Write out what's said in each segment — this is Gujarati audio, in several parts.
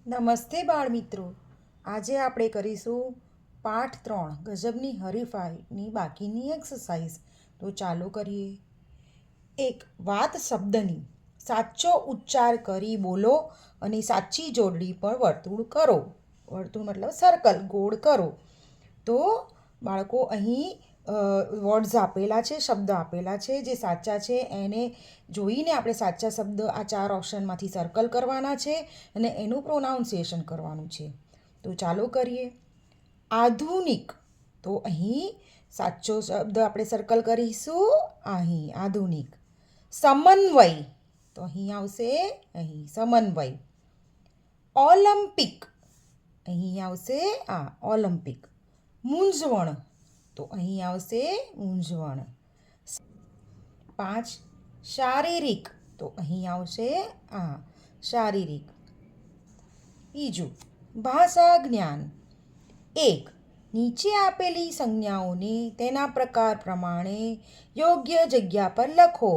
નમસ્તે બાળમિત્રો. આજે આપણે કરીશું પાઠ 3 ગજબની હરીફાઈની બાકીની એક્સરસાઇઝ. તો ચાલો કરીએ. એક વાત શબ્દની સાચો ઉચ્ચાર કરી બોલો અને સાચી જોડણી પર વર્તુળ કરો. વર્તુળ મતલબ સર્કલ, ગોળ કરો. તો બાળકો અહીં વર્ડ્સ આપેલા છે, શબ્દ આપેલા છે. જે સાચા છે એને જોઈને આપણે સાચા શબ્દ આ 4 ઓપ્શનમાંથી સર્કલ કરવાના છે અને એનું પ્રોનાઉન્સિએશન કરવાનું છે. તો ચાલો કરીએ. આધુનિક, તો અહીં સાચો શબ્દ આપણે સર્કલ કરીશું. અહીં આધુનિક. સમન્વય, તો અહીં આવશે, અહીં સમન્વય. ઓલિમ્પિક, અહીં આવશે આ ઓલિમ્પિક. મૂંઝવણ, તો અહીં આવશે મૂંઝવણ. 5 શારીરિક, તો અહીં આવશે આ શારીરિક. બીજું ભાષા જ્ઞાન. 1 નીચે આપેલી સંજ્ઞાઓને તેના પ્રકાર પ્રમાણે યોગ્ય જગ્યા પર લખો.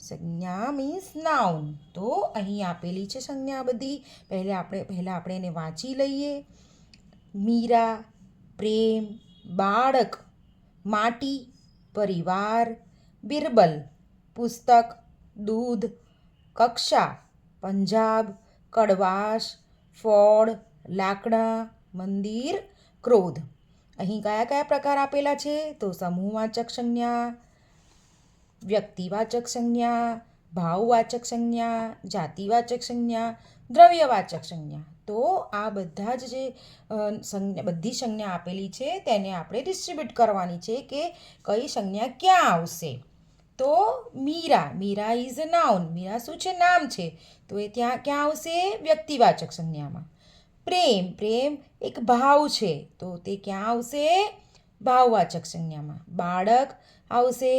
સંજ્ઞા મીન્સ નાઉન. તો અહીં આપેલી છે સંજ્ઞા બધી. પહેલાં આપણે એને વાંચી લઈએ. મીરા, પ્રેમ, બાળક, માટી, પરિવાર, બિરબલ, પુસ્તક, દૂધ, કક્ષા, પંજાબ, કડવાશ, ફળ, લાકડા, મંદિર, ક્રોધ. અહીં કયા કયા પ્રકાર આપેલા છે? તો સમૂહવાચક સંજ્ઞા, વ્યક્તિવાચક સંજ્ઞા, ભાવવાચક સંજ્ઞા, જાતિવાચક સંજ્ઞા, દ્રવ્યવાચક સંજ્ઞા. તો આ બધા જ જે બધી સંજ્ઞા આપેલી છે તેને આપણે ડિસ્ટ્રીબ્યુટ કરવાની છે કે કઈ સંજ્ઞા ક્યાં આવશે. તો Meera, Meera is a noun. Meera શું છે? નામ છે. તો એ ત્યાં ક્યાં આવશે? વ્યક્તિવાચક સંજ્ઞામાં. પ્રેમ, પ્રેમ એક ભાવ છે. તો તે ક્યાં આવશે? ભાવવાચક સંજ્ઞામાં. બાળક આવશે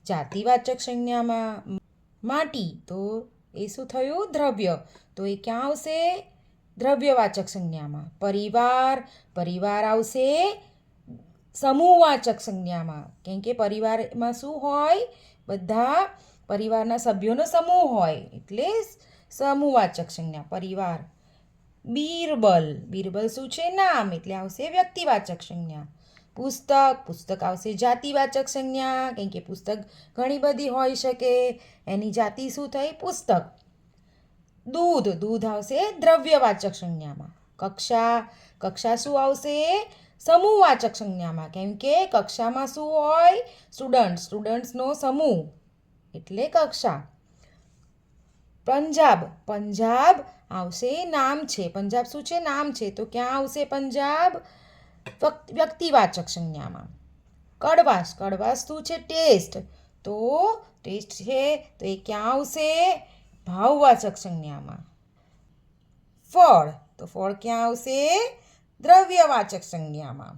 જાતિવાચક સંજ્ઞામાં. માટી, તો એ શું થયું? દ્રવ્ય. તો એ ક્યાં આવશે? દ્રવ્યવાચક સંજ્ઞામાં. પરિવાર, પરિવાર આવશે સમૂહવાચક સંજ્ઞામાં. કેમ કે પરિવારમાં શું હોય? બધા પરિવારના સભ્યોનો સમૂહ હોય એટલે સમૂહવાચક સંજ્ઞા પરિવાર. બિરબલ, બિરબલ શું છે? નામ એટલે આવશે વ્યક્તિવાચક સંજ્ઞા. પુસ્તક, પુસ્તક આવશે જાતિવાચક સંજ્ઞા. કેમ કે પુસ્તક ઘણી બધી હોઈ શકે, એની જાતિ શું થઈ? પુસ્તક. દૂધ, દૂધ આવશે દ્રવ્યવાચક સંજ્ઞામાં. કક્ષા, કક્ષા શું આવશે? સમૂહવાચક સંજ્ઞામાં. કેમ કે કક્ષામાં શું હોય? સ્ટુડન્ટ, સ્ટુડન્ટ્સનો સમૂહ એટલે કક્ષા. પંજાબ, પંજાબ આવશે નામ છે. પંજાબ શું છે? નામ છે. તો ક્યાં આવશે પંજાબ? વ્યક્તિવાચક સંજ્ઞામાં. કડવાશ, કડવાશ શું છે? ટેસ્ટ. તો ટેસ્ટ છે તો એ ક્યાં આવશે? ભાવવાચક સંજ્ઞામાં. ફળ, તો ફળ ક્યાં આવશે? દ્રવ્યવાચક સંજ્ઞામાં.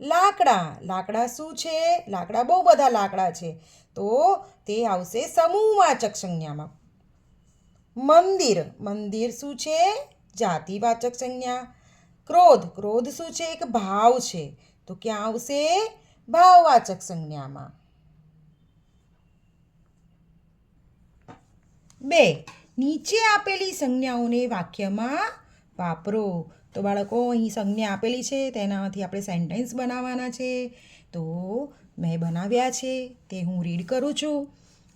લાકડા, લાકડા શું છે? લાકડા બહુ બધા લાકડા છે તો તે આવશે સમૂહવાચક સંજ્ઞામાં. મંદિર, મંદિર શું છે? જાતિવાચક સંજ્ઞા. ક્રોધ, ક્રોધ શું છે? એક ભાવ છે. તો ક્યાં આવશે? ભાવવાચક સંજ્ઞામાં. 2 નીચે આપેલી સંજ્ઞાઓને વાક્યમાં વાપરો. તો બાળકો અહીં સંજ્ઞા આપેલી છે તેનામાંથી આપણે સેન્ટેન્સ બનાવવાના છે. તો મેં બનાવ્યા છે તે હું રીડ કરું છું.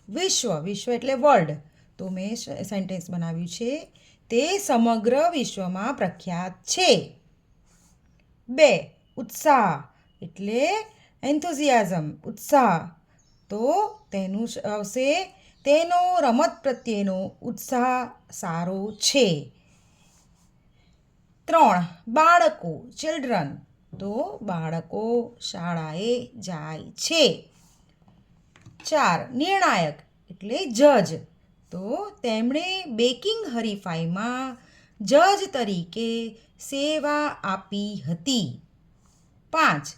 વિશ્વ, વિશ્વ એટલે વર્લ્ડ. તો મેં સેન્ટેન્સ બનાવ્યું છે તે સમગ્ર વિશ્વમાં પ્રખ્યાત છે. 2 ઉત્સાહ એટલે એન્થુઝિયાઝમ, ઉત્સાહ. તો તેનું આવશે તેનો રમત પ્રત્યેનો ઉત્સાહ સારો છે. 3 બાળકો, ચિલ્ડ્રન. તો બાળકો શાળાએ જાય છે. 4 નિર્ણાયક એટલે જજ. તો તેમણે બેકિંગ હરીફાઈમાં જજ તરીકે સેવા આપી હતી. 5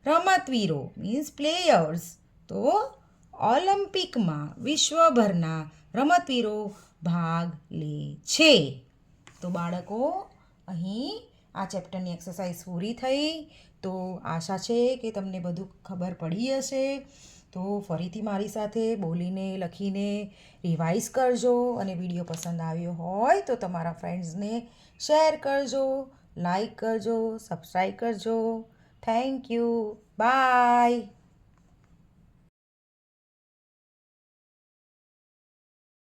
રમતવીરો મીન્સ પ્લેયર્સ. તો ઓલિમ્પિકમાં વિશ્વભરના રમતવીરો ભાગ લે છે. તો બાળકો અહીં આ ચેપ્ટરની એક્સરસાઇઝ પૂરી થઈ. તો આશા છે કે તમને બધું ખબર પડી હશે. તો ફરીથી મારી સાથે બોલીને લખીને રિવાઇઝ કરજો અને વિડીયો પસંદ આવ્યો હોય તો તમારા ફ્રેન્ડ્સને શેર કરજો, લાઈક કરજો, સબસ્ક્રાઈબ કરજો. Thank you. બાય.